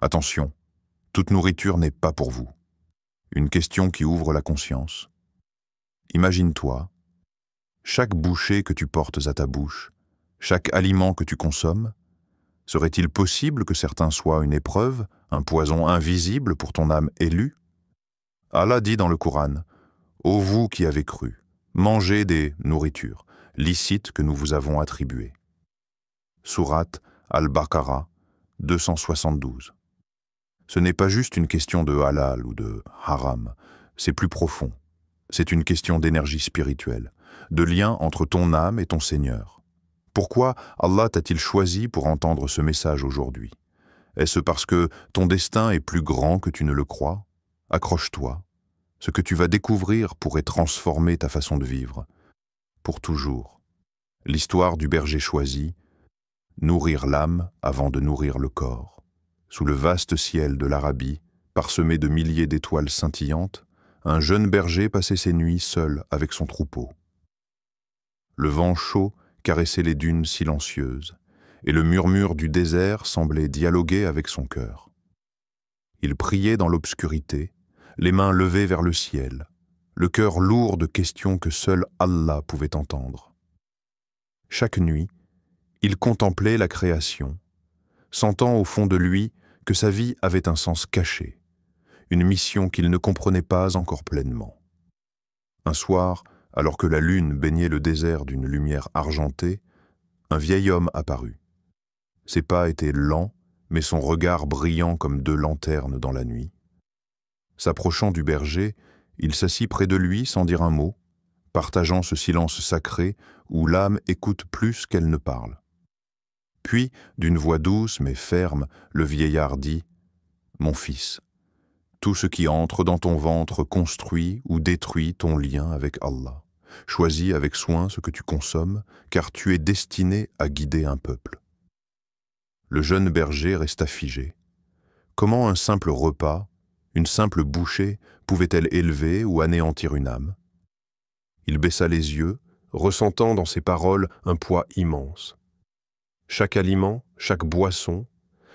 Attention, toute nourriture n'est pas pour vous. Une question qui ouvre la conscience. Imagine-toi, chaque bouchée que tu portes à ta bouche, chaque aliment que tu consommes, serait-il possible que certains soient une épreuve, un poison invisible pour ton âme élue? Allah dit dans le Coran, « Ô vous qui avez cru, mangez des nourritures licites que nous vous avons attribuées. » Sourate Al-Baqarah 272. Ce n'est pas juste une question de halal ou de haram, c'est plus profond. C'est une question d'énergie spirituelle, de lien entre ton âme et ton Seigneur. Pourquoi Allah t'a-t-il choisi pour entendre ce message aujourd'hui? Est-ce parce que ton destin est plus grand que tu ne le crois? Accroche-toi. Ce que tu vas découvrir pourrait transformer ta façon de vivre. Pour toujours. L'histoire du berger choisi, nourrir l'âme avant de nourrir le corps. Sous le vaste ciel de l'Arabie, parsemé de milliers d'étoiles scintillantes, un jeune berger passait ses nuits seul avec son troupeau. Le vent chaud caressait les dunes silencieuses, et le murmure du désert semblait dialoguer avec son cœur. Il priait dans l'obscurité, les mains levées vers le ciel, le cœur lourd de questions que seul Allah pouvait entendre. Chaque nuit, il contemplait la création, sentant au fond de lui que sa vie avait un sens caché, une mission qu'il ne comprenait pas encore pleinement. Un soir, alors que la lune baignait le désert d'une lumière argentée, un vieil homme apparut. Ses pas étaient lents, mais son regard brillant comme deux lanternes dans la nuit. S'approchant du berger, il s'assit près de lui sans dire un mot, partageant ce silence sacré où l'âme écoute plus qu'elle ne parle. Puis, d'une voix douce mais ferme, le vieillard dit « Mon fils, tout ce qui entre dans ton ventre construit ou détruit ton lien avec Allah. Choisis avec soin ce que tu consommes, car tu es destiné à guider un peuple. » Le jeune berger resta figé. Comment un simple repas, une simple bouchée, pouvait-elle élever ou anéantir une âme? Il baissa les yeux, ressentant dans ses paroles un poids immense. Chaque aliment, chaque boisson,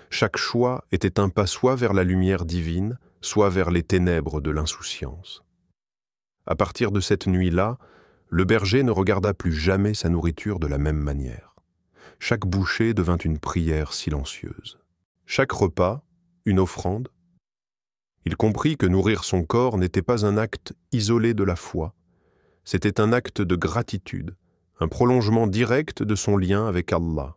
chaque choix était un pas soit vers la lumière divine, soit vers les ténèbres de l'insouciance. À partir de cette nuit-là, le berger ne regarda plus jamais sa nourriture de la même manière. Chaque bouchée devint une prière silencieuse. Chaque repas, une offrande. Il comprit que nourrir son corps n'était pas un acte isolé de la foi, c'était un acte de gratitude, un prolongement direct de son lien avec Allah.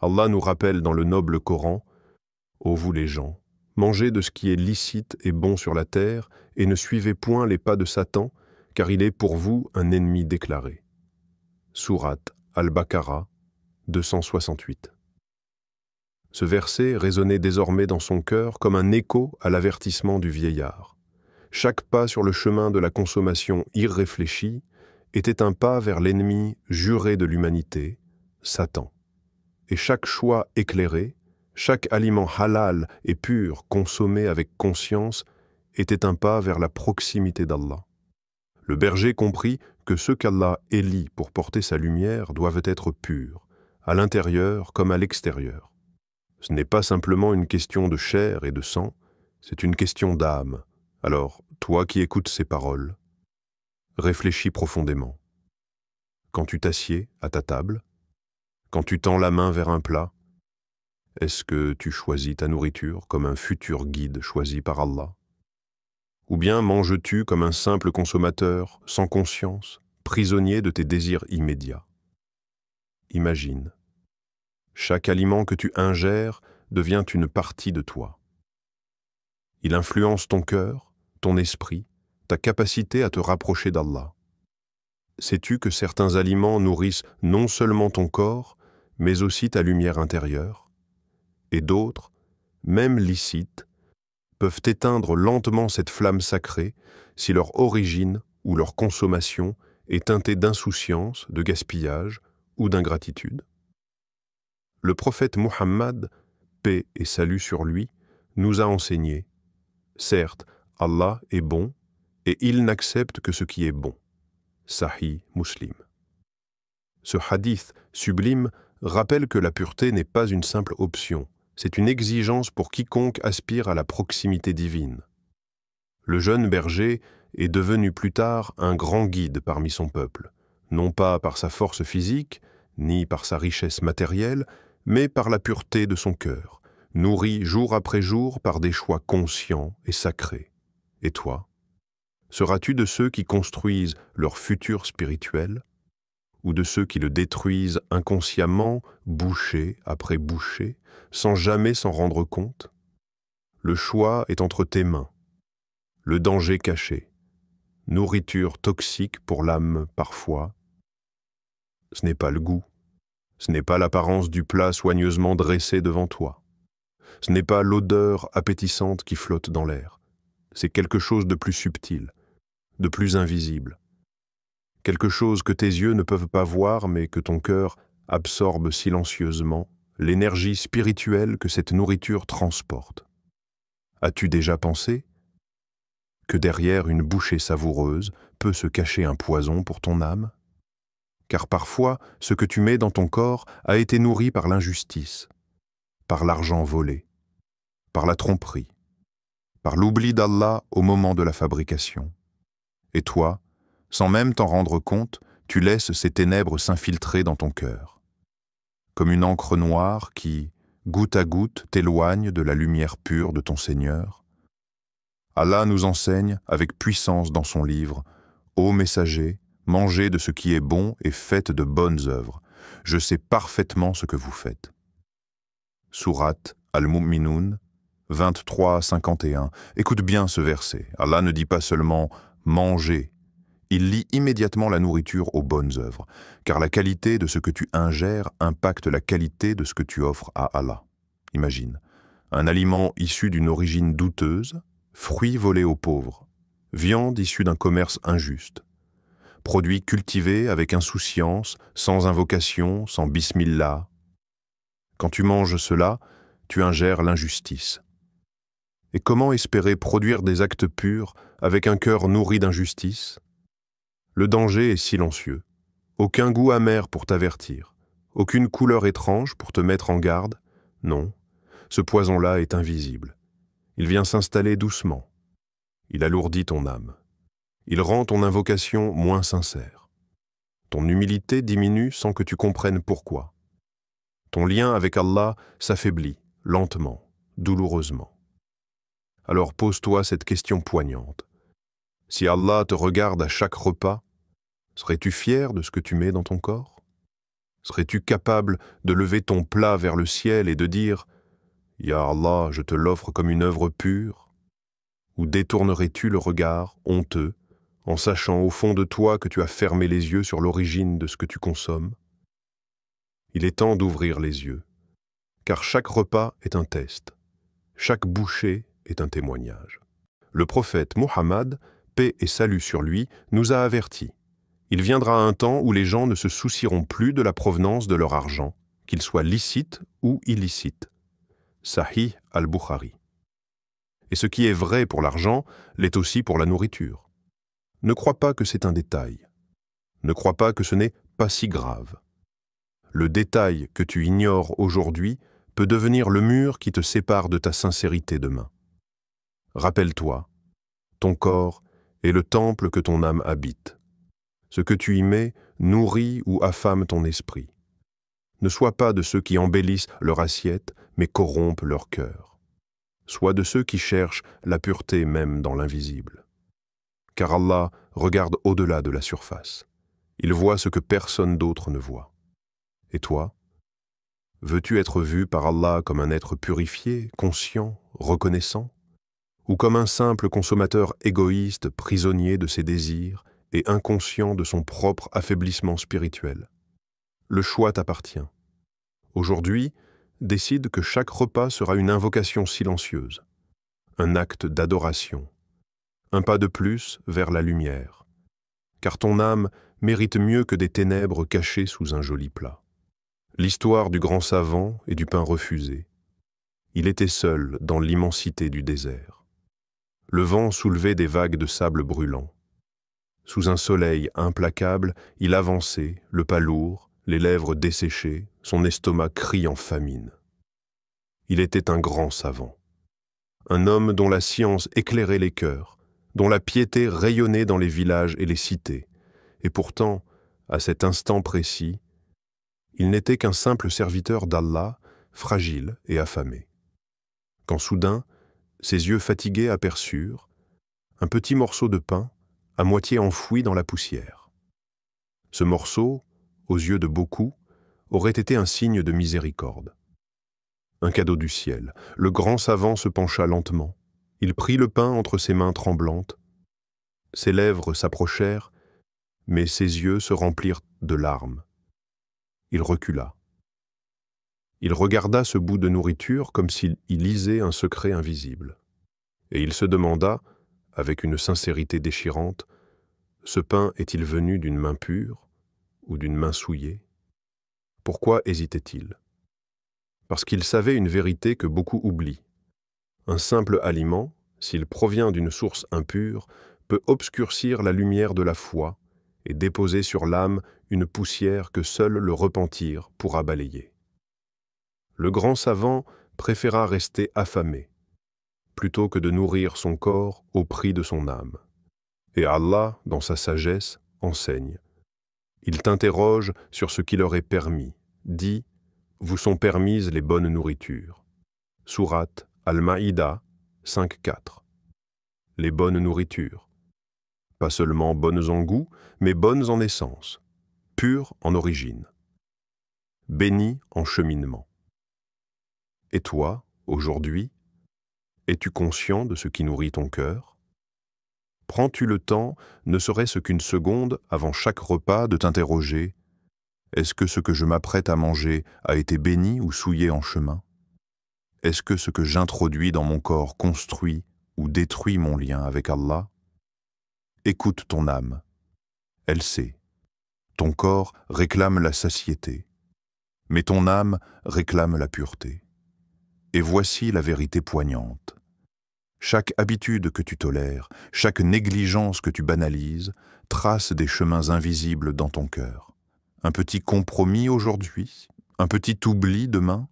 Allah nous rappelle dans le noble Coran « Ô vous les gens, mangez de ce qui est licite et bon sur la terre, et ne suivez point les pas de Satan, car il est pour vous un ennemi déclaré. » Sourate Al-Baqarah 268. Ce verset résonnait désormais dans son cœur comme un écho à l'avertissement du vieillard. Chaque pas sur le chemin de la consommation irréfléchie était un pas vers l'ennemi juré de l'humanité, Satan. Et chaque choix éclairé, chaque aliment halal et pur consommé avec conscience était un pas vers la proximité d'Allah. Le berger comprit que ceux qu'Allah élit pour porter sa lumière doivent être purs, à l'intérieur comme à l'extérieur. Ce n'est pas simplement une question de chair et de sang, c'est une question d'âme. Alors, toi qui écoutes ces paroles, réfléchis profondément. Quand tu t'assieds à ta table, quand tu tends la main vers un plat, est-ce que tu choisis ta nourriture comme un futur guide choisi par Allah? Ou bien manges-tu comme un simple consommateur, sans conscience, prisonnier de tes désirs immédiats? Imagine. Chaque aliment que tu ingères devient une partie de toi. Il influence ton cœur, ton esprit, ta capacité à te rapprocher d'Allah. Sais-tu que certains aliments nourrissent non seulement ton corps, mais aussi ta lumière intérieure? Et d'autres, même licites, peuvent éteindre lentement cette flamme sacrée si leur origine ou leur consommation est teintée d'insouciance, de gaspillage ou d'ingratitude. Le prophète Muhammad, paix et salut sur lui, nous a enseigné « Certes, Allah est bon et il n'accepte que ce qui est bon. » Sahih Muslim. Ce hadith sublime rappelle que la pureté n'est pas une simple option, c'est une exigence pour quiconque aspire à la proximité divine. Le jeune berger est devenu plus tard un grand guide parmi son peuple, non pas par sa force physique, ni par sa richesse matérielle, mais par la pureté de son cœur, nourri jour après jour par des choix conscients et sacrés. Et toi, seras-tu de ceux qui construisent leur futur spirituel, ou de ceux qui le détruisent inconsciemment, bouchée après bouchée, sans jamais s'en rendre compte? Le choix est entre tes mains. Le danger caché, nourriture toxique pour l'âme parfois. Ce n'est pas le goût, ce n'est pas l'apparence du plat soigneusement dressé devant toi. Ce n'est pas l'odeur appétissante qui flotte dans l'air. C'est quelque chose de plus subtil, de plus invisible. Quelque chose que tes yeux ne peuvent pas voir mais que ton cœur absorbe silencieusement, l'énergie spirituelle que cette nourriture transporte. As-tu déjà pensé que derrière une bouchée savoureuse peut se cacher un poison pour ton âme? Car parfois, ce que tu mets dans ton corps a été nourri par l'injustice, par l'argent volé, par la tromperie, par l'oubli d'Allah au moment de la fabrication. Et toi, sans même t'en rendre compte, tu laisses ces ténèbres s'infiltrer dans ton cœur. Comme une encre noire qui, goutte à goutte, t'éloigne de la lumière pure de ton Seigneur. Allah nous enseigne avec puissance dans son livre « Ô messager, mangez de ce qui est bon et faites de bonnes œuvres. Je sais parfaitement ce que vous faites. » Sourate Al-Mu'minun 23-51. Écoute bien ce verset. Allah ne dit pas seulement « mangez ». Il lie immédiatement la nourriture aux bonnes œuvres, car la qualité de ce que tu ingères impacte la qualité de ce que tu offres à Allah. Imagine, un aliment issu d'une origine douteuse, fruits volés aux pauvres, viande issue d'un commerce injuste, produits cultivés avec insouciance, sans invocation, sans bismillah. Quand tu manges cela, tu ingères l'injustice. Et comment espérer produire des actes purs avec un cœur nourri d'injustice? Le danger est silencieux. Aucun goût amer pour t'avertir. Aucune couleur étrange pour te mettre en garde. Non, ce poison-là est invisible. Il vient s'installer doucement. Il alourdit ton âme. Il rend ton invocation moins sincère. Ton humilité diminue sans que tu comprennes pourquoi. Ton lien avec Allah s'affaiblit, lentement, douloureusement. Alors pose-toi cette question poignante. Si Allah te regarde à chaque repas, serais-tu fier de ce que tu mets dans ton corps? Serais-tu capable de lever ton plat vers le ciel et de dire « Ya Allah, je te l'offre comme une œuvre pure » ou détournerais-tu le regard, honteux, en sachant au fond de toi que tu as fermé les yeux sur l'origine de ce que tu consommes? Il est temps d'ouvrir les yeux, car chaque repas est un test, chaque bouchée est un témoignage. Le prophète Muhammad, paix et salut sur lui, nous a avertis. Il viendra un temps où les gens ne se soucieront plus de la provenance de leur argent, qu'il soit licite ou illicite. Sahih al-Bukhari. Et ce qui est vrai pour l'argent l'est aussi pour la nourriture. Ne crois pas que c'est un détail. Ne crois pas que ce n'est pas si grave. Le détail que tu ignores aujourd'hui peut devenir le mur qui te sépare de ta sincérité demain. Rappelle-toi, ton corps est le temple que ton âme habite. Ce que tu y mets nourrit ou affame ton esprit. Ne sois pas de ceux qui embellissent leur assiette, mais corrompent leur cœur. Sois de ceux qui cherchent la pureté même dans l'invisible. Car Allah regarde au-delà de la surface. Il voit ce que personne d'autre ne voit. Et toi, veux-tu être vu par Allah comme un être purifié, conscient, reconnaissant, ou comme un simple consommateur égoïste, prisonnier de ses désirs et inconscient de son propre affaiblissement spirituel? Le choix t'appartient. Aujourd'hui, décide que chaque repas sera une invocation silencieuse, un acte d'adoration, un pas de plus vers la lumière, car ton âme mérite mieux que des ténèbres cachées sous un joli plat. L'histoire du grand savant et du pain refusé. Il était seul dans l'immensité du désert. Le vent soulevait des vagues de sable brûlant. Sous un soleil implacable, il avançait, le pas lourd, les lèvres desséchées, son estomac crie en famine. Il était un grand savant, un homme dont la science éclairait les cœurs, dont la piété rayonnait dans les villages et les cités, et pourtant, à cet instant précis, il n'était qu'un simple serviteur d'Allah, fragile et affamé. Quand soudain, ses yeux fatigués aperçurent un petit morceau de pain à moitié enfoui dans la poussière. Ce morceau, aux yeux de beaucoup, aurait été un signe de miséricorde. Un cadeau du ciel. Le grand savant se pencha lentement. Il prit le pain entre ses mains tremblantes. Ses lèvres s'approchèrent, mais ses yeux se remplirent de larmes. Il recula. Il regarda ce bout de nourriture comme s'il y lisait un secret invisible. Et il se demanda, avec une sincérité déchirante, ce pain est-il venu d'une main pure ou d'une main souillée? Pourquoi hésitait-il? Parce qu'il savait une vérité que beaucoup oublient. Un simple aliment, s'il provient d'une source impure, peut obscurcir la lumière de la foi et déposer sur l'âme une poussière que seul le repentir pourra balayer. Le grand savant préféra rester affamé, plutôt que de nourrir son corps au prix de son âme. Et Allah, dans sa sagesse, enseigne. Il t'interroge sur ce qui leur est permis. Dis, vous sont permises les bonnes nourritures. Sourate Al-Maïda 5.4. Les bonnes nourritures. Pas seulement bonnes en goût, mais bonnes en essence, pures en origine, bénies en cheminement. Et toi, aujourd'hui, es-tu conscient de ce qui nourrit ton cœur? Prends-tu le temps, ne serait-ce qu'une seconde avant chaque repas, de t'interroger: est-ce que ce que je m'apprête à manger a été béni ou souillé en chemin? Est-ce que ce que j'introduis dans mon corps construit ou détruit mon lien avec Allah? Écoute ton âme. Elle sait. Ton corps réclame la satiété, mais ton âme réclame la pureté. Et voici la vérité poignante. Chaque habitude que tu tolères, chaque négligence que tu banalises, trace des chemins invisibles dans ton cœur. Un petit compromis aujourd'hui, un petit oubli demain,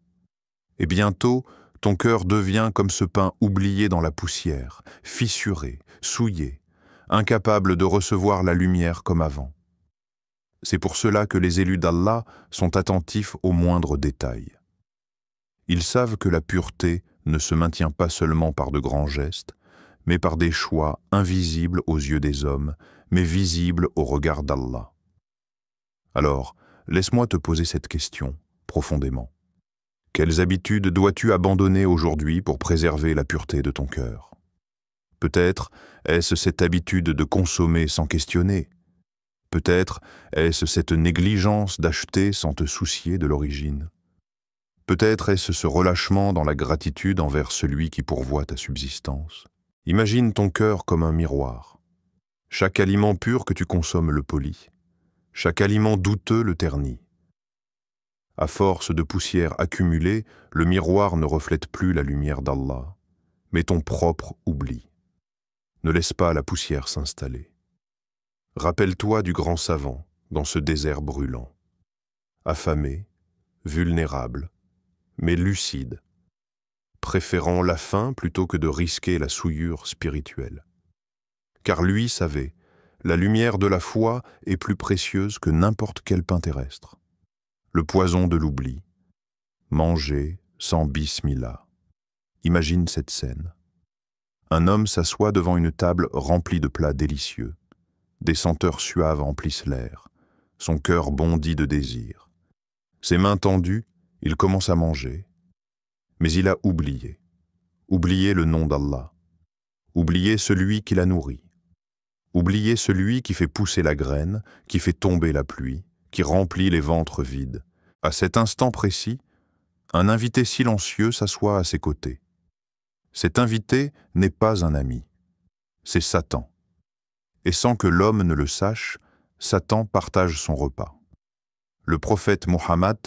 et bientôt, ton cœur devient comme ce pain oublié dans la poussière, fissuré, souillé, incapable de recevoir la lumière comme avant. C'est pour cela que les élus d'Allah sont attentifs aux moindres détails. Ils savent que la pureté ne se maintient pas seulement par de grands gestes, mais par des choix invisibles aux yeux des hommes, mais visibles au regard d'Allah. Alors, laisse-moi te poser cette question, profondément. Quelles habitudes dois-tu abandonner aujourd'hui pour préserver la pureté de ton cœur? Peut-être est-ce cette habitude de consommer sans questionner. Peut-être est-ce cette négligence d'acheter sans te soucier de l'origine. Peut-être est-ce ce relâchement dans la gratitude envers celui qui pourvoit ta subsistance. Imagine ton cœur comme un miroir. Chaque aliment pur que tu consommes le polit. Chaque aliment douteux le ternit. À force de poussière accumulée, le miroir ne reflète plus la lumière d'Allah, mais ton propre oubli. Ne laisse pas la poussière s'installer. Rappelle-toi du grand savant dans ce désert brûlant. Affamé, vulnérable, mais lucide, préférant la faim plutôt que de risquer la souillure spirituelle. Car lui savait, la lumière de la foi est plus précieuse que n'importe quel pain terrestre. Le poison de l'oubli, manger sans bismillah. Imagine cette scène. Un homme s'assoit devant une table remplie de plats délicieux. Des senteurs suaves emplissent l'air. Son cœur bondit de désir. Ses mains tendues, il commence à manger. Mais il a oublié le nom d'Allah. Oublié celui qui l'a nourri. Oublié celui qui fait pousser la graine, qui fait tomber la pluie, qui remplit les ventres vides. À cet instant précis, un invité silencieux s'assoit à ses côtés. Cet invité n'est pas un ami, c'est Satan. Et sans que l'homme ne le sache, Satan partage son repas. Le prophète Mohammed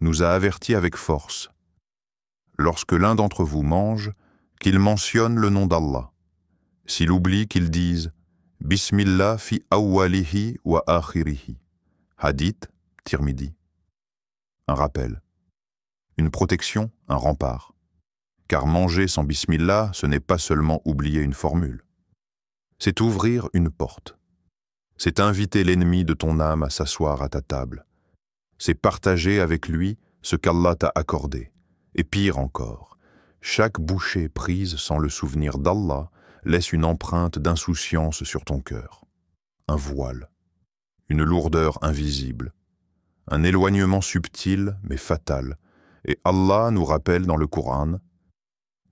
nous a avertis avec force. Lorsque l'un d'entre vous mange, qu'il mentionne le nom d'Allah. S'il oublie, qu'il dise « Bismillah fi awwalihi wa akhirihi » Hadith, Tirmidhi. Un rappel. Une protection, un rempart. car manger sans bismillah, ce n'est pas seulement oublier une formule. C'est ouvrir une porte. C'est inviter l'ennemi de ton âme à s'asseoir à ta table. C'est partager avec lui ce qu'Allah t'a accordé. Et pire encore, chaque bouchée prise sans le souvenir d'Allah laisse une empreinte d'insouciance sur ton cœur. Un voile, une lourdeur invisible, un éloignement subtil mais fatal. Et Allah nous rappelle dans le Coran: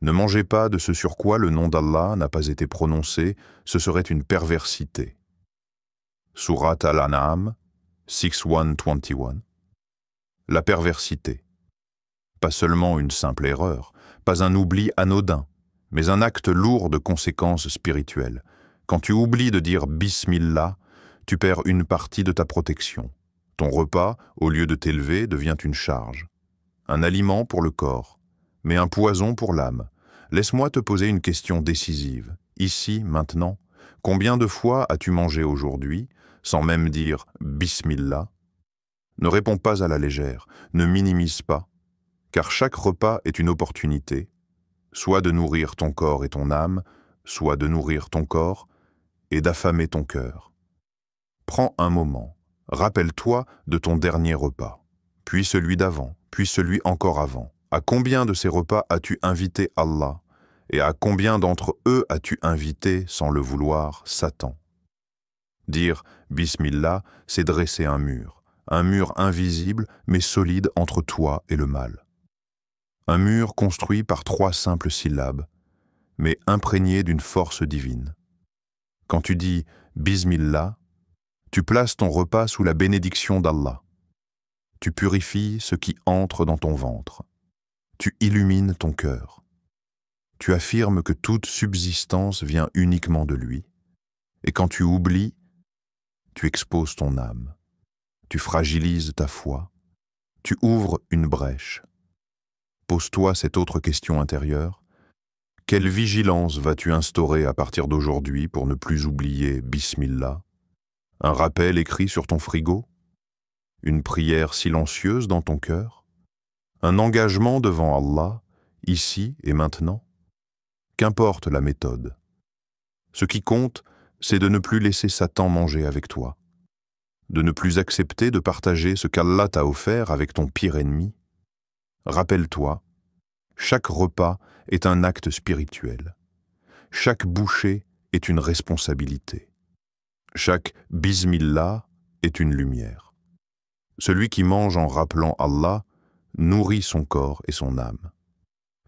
ne mangez pas de ce sur quoi le nom d'Allah n'a pas été prononcé, ce serait une perversité. Surat Al-An'am, 6:121. La perversité. Pas seulement une simple erreur, pas un oubli anodin, mais un acte lourd de conséquences spirituelles. Quand tu oublies de dire Bismillah, tu perds une partie de ta protection. Ton repas, au lieu de t'élever, devient une charge. Un aliment pour le corps, mais un poison pour l'âme. Laisse-moi te poser une question décisive. Ici, maintenant, combien de fois as-tu mangé aujourd'hui, sans même dire Bismillah? Ne réponds pas à la légère, ne minimise pas, car chaque repas est une opportunité, soit de nourrir ton corps et ton âme, soit de nourrir ton corps et d'affamer ton cœur. Prends un moment, rappelle-toi de ton dernier repas, puis celui d'avant, puis celui encore avant. À combien de ces repas as-tu invité Allah, et à combien d'entre eux as-tu invité, sans le vouloir, Satan? Dire Bismillah, c'est dresser un mur invisible mais solide entre toi et le mal. Un mur construit par 3 simples syllabes, mais imprégné d'une force divine. Quand tu dis Bismillah, tu places ton repas sous la bénédiction d'Allah. Tu purifies ce qui entre dans ton ventre. Tu illumines ton cœur. Tu affirmes que toute subsistance vient uniquement de lui. Et quand tu oublies, tu exposes ton âme. Tu fragilises ta foi. Tu ouvres une brèche. Pose-toi cette autre question intérieure. Quelle vigilance vas-tu instaurer à partir d'aujourd'hui pour ne plus oublier Bismillah? Un rappel écrit sur ton frigo? Une prière silencieuse dans ton cœur? Un engagement devant Allah, ici et maintenant? Qu'importe la méthode. Ce qui compte, c'est de ne plus laisser Satan manger avec toi, de ne plus accepter de partager ce qu'Allah t'a offert avec ton pire ennemi. Rappelle-toi, chaque repas est un acte spirituel. Chaque bouchée est une responsabilité. Chaque Bismillah est une lumière. Celui qui mange en rappelant Allah nourrit son corps et son âme.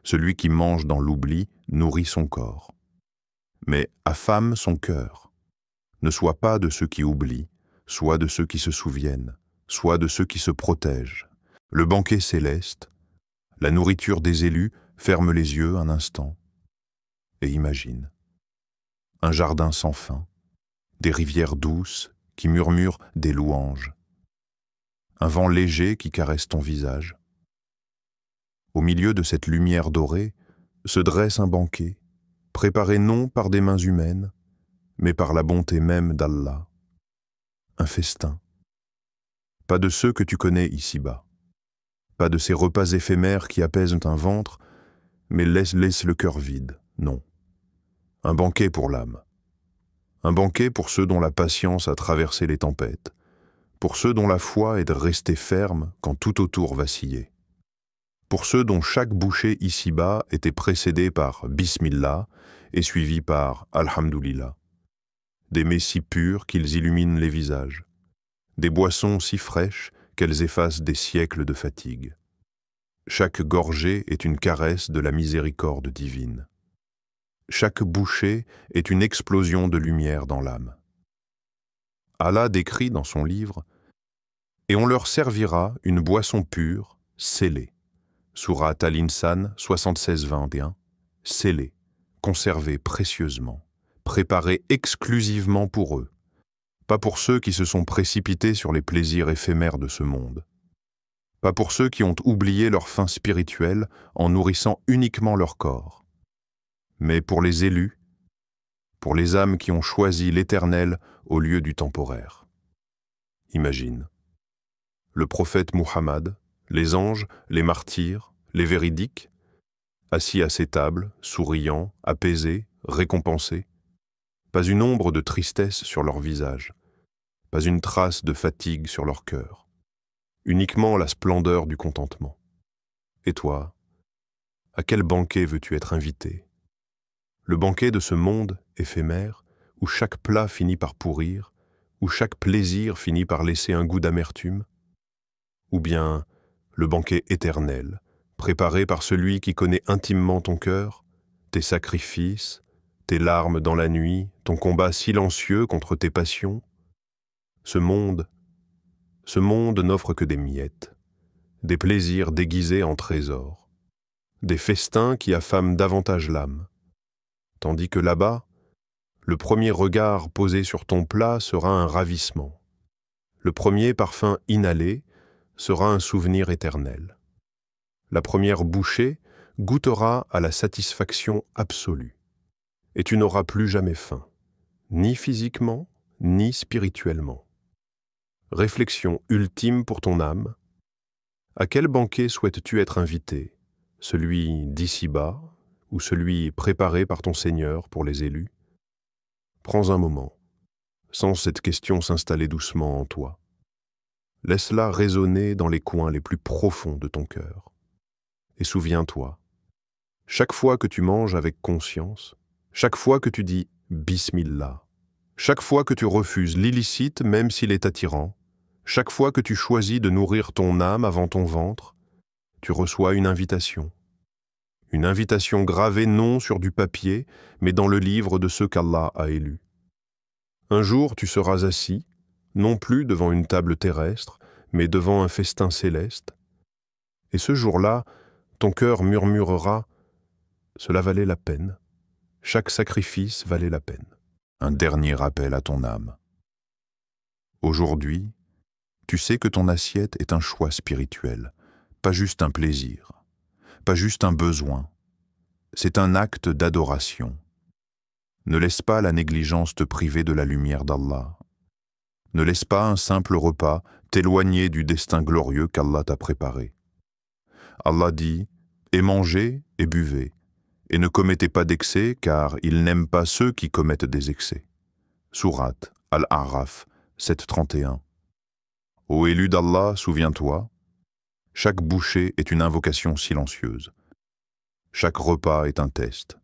Celui qui mange dans l'oubli nourrit son corps. Mais affame son cœur. Ne sois pas de ceux qui oublient, soit de ceux qui se souviennent, soit de ceux qui se protègent. Le banquet céleste, la nourriture des élus, ferme les yeux un instant et imagine. Un jardin sans fin, des rivières douces qui murmurent des louanges, un vent léger qui caresse ton visage. Au milieu de cette lumière dorée se dresse un banquet, préparé non par des mains humaines, mais par la bonté même d'Allah. Un festin. Pas de ceux que tu connais ici-bas. Pas de ces repas éphémères qui apaisent un ventre, mais laissent le cœur vide, non. Un banquet pour l'âme. Un banquet pour ceux dont la patience a traversé les tempêtes, pour ceux dont la foi est de rester ferme quand tout autour vacillait, pour ceux dont chaque bouchée ici-bas était précédée par Bismillah et suivie par Alhamdulillah. Des mets si purs qu'ils illuminent les visages, des boissons si fraîches qu'elles effacent des siècles de fatigue. Chaque gorgée est une caresse de la miséricorde divine. Chaque bouchée est une explosion de lumière dans l'âme. Allah décrit dans son livre « Et on leur servira une boisson pure, scellée ». Surat Al-Insan 76-21, scellée, conservée précieusement, préparée exclusivement pour eux, pas pour ceux qui se sont précipités sur les plaisirs éphémères de ce monde, pas pour ceux qui ont oublié leur faim spirituelle en nourrissant uniquement leur corps, mais pour les élus, pour les âmes qui ont choisi l'éternel au lieu du temporaire. Imagine, le prophète Muhammad, les anges, les martyrs, les véridiques, assis à ces tables, souriants, apaisés, récompensés. Pas une ombre de tristesse sur leur visage, pas une trace de fatigue sur leur cœur. Uniquement la splendeur du contentement. Et toi, à quel banquet veux-tu être invité? Le banquet de ce monde éphémère, où chaque plat finit par pourrir, où chaque plaisir finit par laisser un goût d'amertume? Ou bien le banquet éternel, préparé par celui qui connaît intimement ton cœur, tes sacrifices, tes larmes dans la nuit, ton combat silencieux contre tes passions? Ce monde n'offre que des miettes, des plaisirs déguisés en trésors, des festins qui affament davantage l'âme. Tandis que là-bas, le premier regard posé sur ton plat sera un ravissement. Le premier parfum inhalé sera un souvenir éternel. La première bouchée goûtera à la satisfaction absolue. Et tu n'auras plus jamais faim, ni physiquement, ni spirituellement. Réflexion ultime pour ton âme. À quel banquet souhaites-tu être invité? Celui d'ici-bas ou celui préparé par ton Seigneur pour les élus? Prends un moment, sens cette question s'installer doucement en toi. Laisse-la résonner dans les coins les plus profonds de ton cœur. Et souviens-toi, chaque fois que tu manges avec conscience, chaque fois que tu dis « Bismillah », chaque fois que tu refuses l'illicite même s'il est attirant, chaque fois que tu choisis de nourrir ton âme avant ton ventre, tu reçois une invitation. Une invitation gravée non sur du papier, mais dans le livre de ceux qu'Allah a élus. Un jour, tu seras assis, non plus devant une table terrestre, mais devant un festin céleste. Et ce jour-là, ton cœur murmurera « Cela valait la peine. Chaque sacrifice valait la peine. » Un dernier appel à ton âme. Aujourd'hui, tu sais que ton assiette est un choix spirituel, pas juste un plaisir, pas juste un besoin. C'est un acte d'adoration. Ne laisse pas la négligence te priver de la lumière d'Allah. Ne laisse pas un simple repas t'éloigner du destin glorieux qu'Allah t'a préparé. Allah dit « Et mangez et buvez, et ne commettez pas d'excès, car il n'aime pas ceux qui commettent des excès. » Sourate Al-A'raf 7:31. Ô élu d'Allah, souviens-toi, chaque bouchée est une invocation silencieuse. Chaque repas est un test.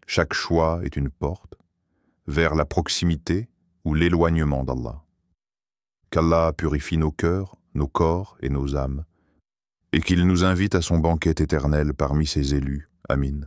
Chaque choix est une porte vers la proximité ou l'éloignement d'Allah. Qu'Allah purifie nos cœurs, nos corps et nos âmes, et qu'il nous invite à son banquet éternel parmi ses élus. Amin.